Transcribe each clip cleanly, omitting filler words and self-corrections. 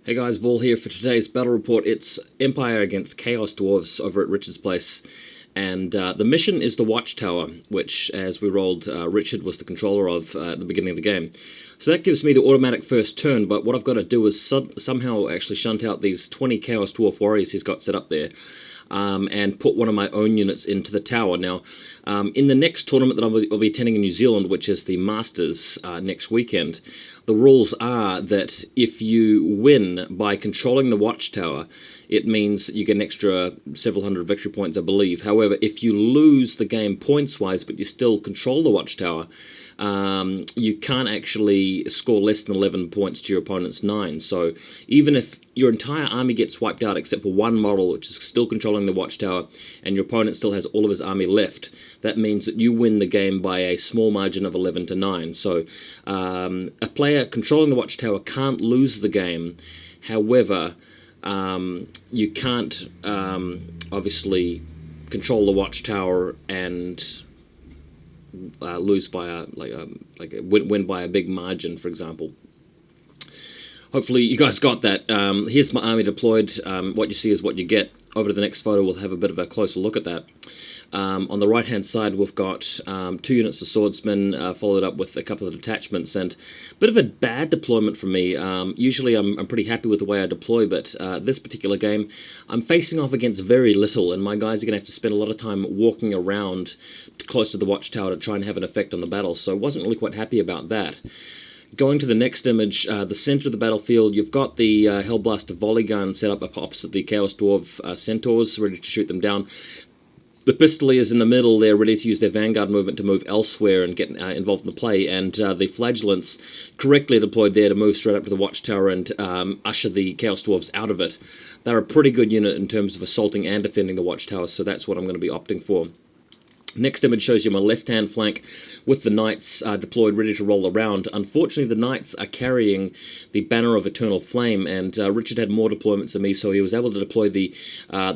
Hey guys, Vol here for today's battle report. It's Empire against Chaos Dwarfs over at Richard's place, and the mission is the Watchtower, which, as we rolled, Richard was the controller of at the beginning of the game. So that gives me the automatic first turn, but what I've got to do is somehow actually shunt out these 20 Chaos Dwarf warriors he's got set up there, and put one of my own units into the tower. Now, in the next tournament that I'll be attending in New Zealand, which is the Masters next weekend, the rules are that if you win by controlling the Watchtower, it means you get an extra several hundred victory points, I believe. However, if you lose the game points-wise, but you still control the Watchtower, you can't actually score less than 11 points to your opponent's 9. So even if your entire army gets wiped out except for one model, which is still controlling the Watchtower, and your opponent still has all of his army left, that means that you win the game by a small margin of 11 to 9. So a player controlling the Watchtower can't lose the game. However, you can't obviously control the Watchtower and lose by win by a big margin, for example. Hopefully you guys got that. Here's my army deployed. What you see is what you get. Over to the next photo, we'll have a bit of a closer look at that. On the right-hand side, we've got 2 units of swordsmen, followed up with a couple of detachments, and a bit of a bad deployment for me. Usually I'm pretty happy with the way I deploy, but this particular game, I'm facing off against very little, and my guys are going to have to spend a lot of time walking around close to the Watchtower to try and have an effect on the battle, so I wasn't really quite happy about that. Going to the next image, the center of the battlefield, you've got the Hellblaster volley gun set up opposite the Chaos Dwarf Centaurs, ready to shoot them down. The Pistoliers in the middle, they're ready to use their Vanguard movement to move elsewhere and get involved in the play, and the Flagellants correctly deployed there to move straight up to the Watchtower and usher the Chaos Dwarves out of it. They're a pretty good unit in terms of assaulting and defending the Watchtower, so that's what I'm going to be opting for. Next image shows you my left-hand flank with the Knights deployed, ready to roll around. Unfortunately, the Knights are carrying the Banner of Eternal Flame, and Richard had more deployments than me, so he was able to deploy the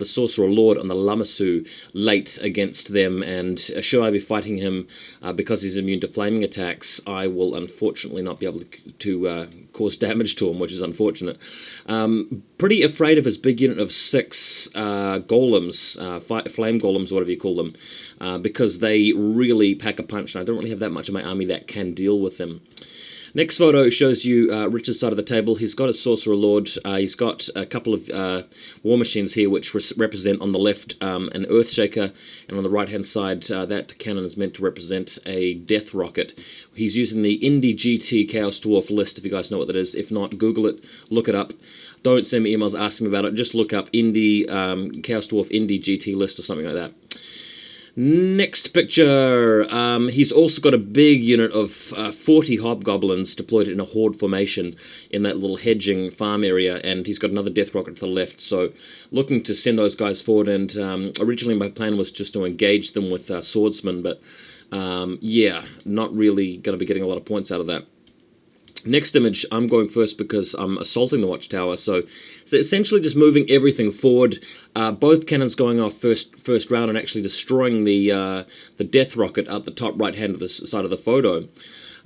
Sorcerer Lord on the Lamassu late against them, and should I be fighting him because he's immune to flaming attacks, I will unfortunately not be able to cause damage to him, which is unfortunate. Pretty afraid of his big unit of 6 golems, flame golems, whatever you call them, because they really pack a punch, and I don't really have that much of my army that can deal with them. Next photo shows you Richard's side of the table. He's got a Sorcerer Lord. He's got a couple of war machines here, which represent on the left an Earthshaker, and on the right-hand side, that cannon is meant to represent a Death Rocket. He's using the Indie GT Chaos Dwarf list, if you guys know what that is. If not, Google it, look it up. Don't send me emails asking me about it. Just look up Indie Chaos Dwarf Indie GT list or something like that. Next picture, he's also got a big unit of 40 hobgoblins deployed in a horde formation in that little hedging farm area, and he's got another death rocket to the left, so looking to send those guys forward. And originally my plan was just to engage them with swordsmen, but yeah, not really going to be getting a lot of points out of that. Next image, I'm going first because I'm assaulting the Watchtower, so it's essentially just moving everything forward. Both cannons going off first round and actually destroying the death rocket at the top right hand of the side of the photo.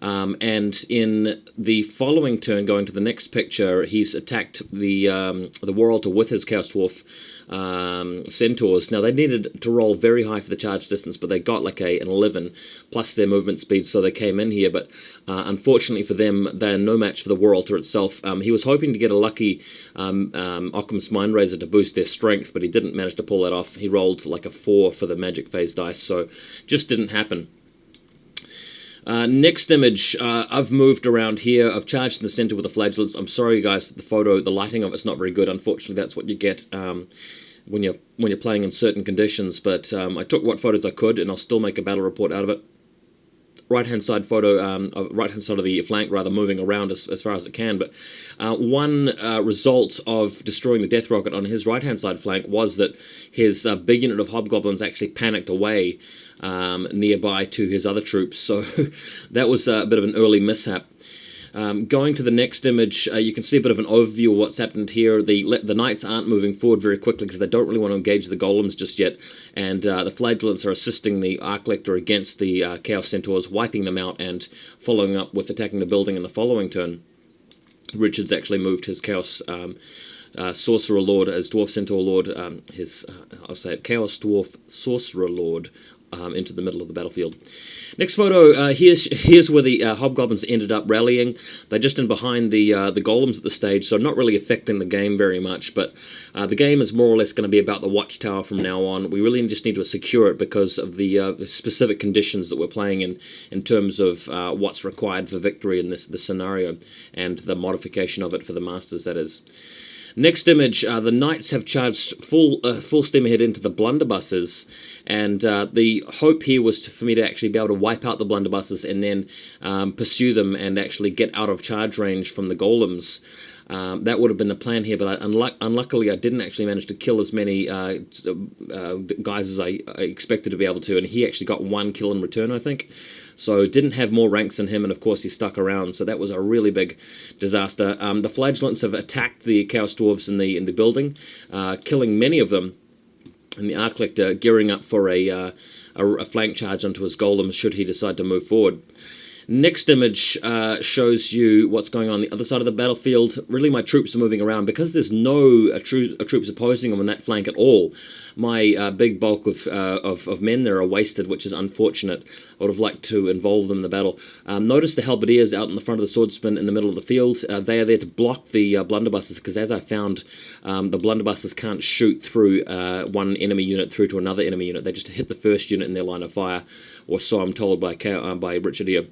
And in the following turn, going to the next picture, he's attacked the War Altar with his Chaos Dwarf Centaurs. Now, they needed to roll very high for the charge distance, but they got like an 11 plus their movement speed, so they came in here. But unfortunately for them, they are no match for the War Altar itself. He was hoping to get a lucky Occam's Mindrazor to boost their strength, but he didn't manage to pull that off. He rolled like a 4 for the Magic Phase dice, so just didn't happen. Next image, I've moved around here. I've charged in the center with the Flagellants. I'm sorry, guys, the photo, the lighting of it's not very good. Unfortunately, that's what you get when you're playing in certain conditions. But I took what photos I could, and I'll still make a battle report out of it. Right-hand side photo, right-hand side of the flank, rather, moving around as far as it can. But one result of destroying the Death Rocket on his right-hand side flank was that his big unit of hobgoblins actually panicked away nearby to his other troops. So that was a bit of an early mishap. Going to the next image, you can see a bit of an overview of what's happened here. The Knights aren't moving forward very quickly because they don't really want to engage the Golems just yet, and the Flagellants are assisting the Arc Lector against the Chaos Centaurs, wiping them out and following up with attacking the building in the following turn. Richard's actually moved his Chaos Sorcerer Lord as Dwarf Centaur Lord, I'll say it, Chaos Dwarf Sorcerer Lord, into the middle of the battlefield. Next photo, here's where the Hobgoblins ended up rallying. They're just in behind the Golems at the stage, so not really affecting the game very much, but the game is more or less going to be about the Watchtower from now on. We really just need to secure it because of the specific conditions that we're playing in terms of what's required for victory in this scenario, and the modification of it for the Masters, that is. Next image, the Knights have charged full steam ahead into the blunderbusses, and the hope here was for me to actually be able to wipe out the blunderbusses and then pursue them and actually get out of charge range from the golems. That would have been the plan here, but unluckily I didn't actually manage to kill as many guys as I expected to be able to, and he actually got one kill in return, I think. So didn't have more ranks than him, and of course he stuck around, so that was a really big disaster. The Flagellants have attacked the Chaos Dwarves in the building, killing many of them, and the Archlector gearing up for a flank charge onto his golems should he decide to move forward. Next image shows you what's going on the other side of the battlefield. Really, my troops are moving around because there's no troops opposing them on that flank at all. My big bulk of men there are wasted, which is unfortunate. I would have liked to involve them in the battle. Notice the halberdiers out in the front of the swordsmen in the middle of the field. They are there to block the blunderbusses because, as I found, the blunderbusses can't shoot through one enemy unit through to another enemy unit. They just hit the first unit in their line of fire, or so I'm told by Richard here.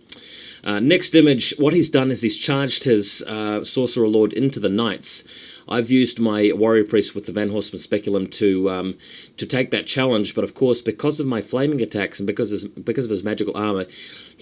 Next image, what he's done is he's charged his Sorcerer Lord into the Knights. I've used my Warrior Priest with the Van Horseman Speculum to take that challenge, but of course, because of my flaming attacks and because of his magical armor,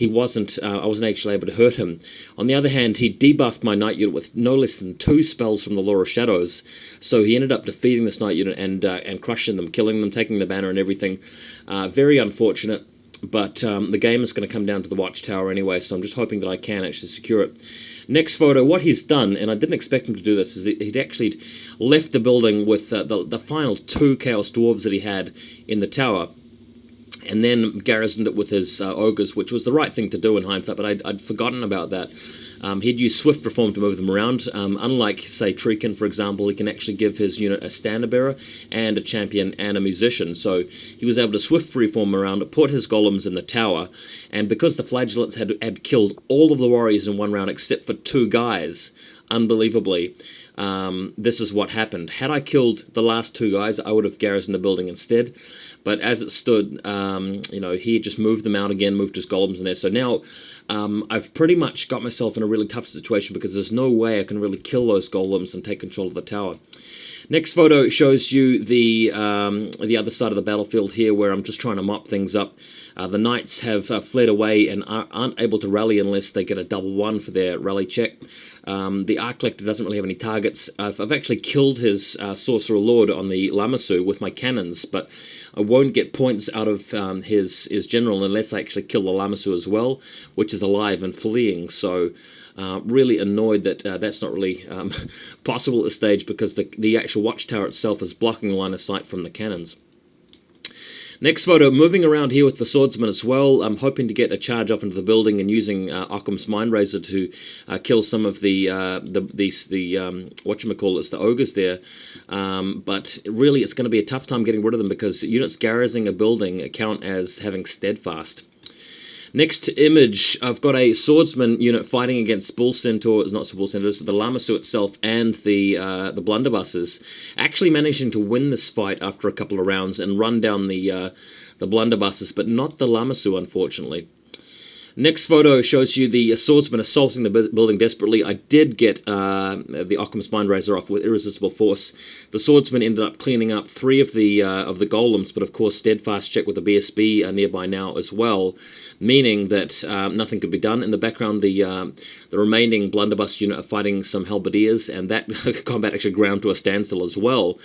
I wasn't actually able to hurt him. On the other hand, he debuffed my Knight unit with no less than 2 spells from the Law of Shadows, so he ended up defeating this Knight unit and crushing them, killing them, taking the banner and everything. Very unfortunate. But the game is going to come down to the Watchtower anyway, so I'm just hoping that I can actually secure it. Next photo, what he's done, and I didn't expect him to do this, is he'd actually left the building with the final 2 Chaos Dwarves that he had in the tower, and then garrisoned it with his ogres, which was the right thing to do in hindsight, but I'd forgotten about that. He'd use Swift Reform to move them around. Unlike, say, Treekin, for example, he can actually give his unit a standard bearer and a champion and a musician. So he was able to Swift Reform around, put his golems in the tower, and because the Flagellants had killed all of the warriors in one round except for 2 guys, unbelievably, this is what happened. Had I killed the last 2 guys, I would have garrisoned the building instead. But as it stood, he just moved them out again, moved his golems in there. So now I've pretty much got myself in a really tough situation because there's no way I can really kill those golems and take control of the tower. Next photo shows you the other side of the battlefield here, where I'm just trying to mop things up. The Knights have fled away and aren't able to rally unless they get a double 1 for their rally check. The Archlector doesn't really have any targets. I've actually killed his Sorcerer Lord on the Lamassu with my cannons, but I won't get points out of his general unless I actually kill the Lamassu as well, which is alive and fleeing. So really annoyed that that's not really possible at this stage because the actual Watchtower itself is blocking line of sight from the cannons. Next photo, moving around here with the swordsman as well. I'm hoping to get a charge off into the building and using Occam's Mind Razor to kill some of the ogres there. But really, it's going to be a tough time getting rid of them because units garrisoning a building count as having steadfast. Next image, I've got a swordsman unit fighting against Bull Centaurs, not Bull Centaurs, the Lamassu itself and the blunderbusses, actually managing to win this fight after a couple of rounds and run down the blunderbusses, but not the Lamassu, unfortunately. Next photo shows you the swordsman assaulting the building desperately. I did get the Occam's Mind Razor off with irresistible force. The swordsman ended up cleaning up 3 of the golems, but of course steadfast check with the BSB are nearby now as well, meaning that nothing could be done. In the background, the remaining blunderbuss unit are fighting some halberdiers, and that combat actually ground to a standstill as well.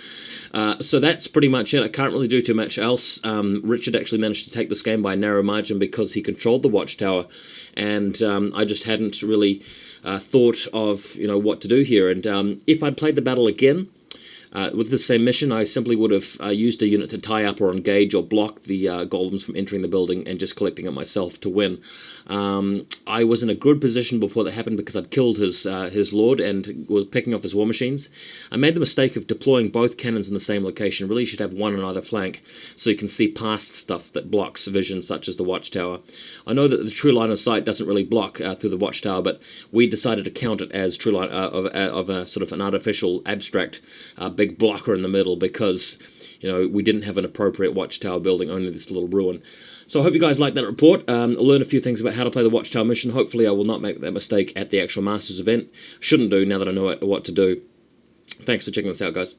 So that's pretty much it. I can't really do too much else. Richard actually managed to take this game by a narrow margin because he controlled the Watchtower, and I just hadn't really thought of what to do here. And if I'd played the battle again, With the same mission, I simply would have used a unit to tie up or engage or block the golems from entering the building and just collecting it myself to win. I was in a good position before that happened because I'd killed his lord and was picking off his war machines. I made the mistake of deploying both cannons in the same location. Really, you should have one on either flank so you can see past stuff that blocks vision, such as the watchtower. I know that the true line of sight doesn't really block through the watchtower, but we decided to count it as true line of a sort of an artificial abstract big blocker in the middle because we didn't have an appropriate watchtower building, only this little ruin. So I hope you guys like that report. I'll learn a few things about how to play the Watchtower mission. Hopefully I will not make that mistake at the actual Masters event. Shouldn't do now that I know what to do. Thanks for checking this out, guys.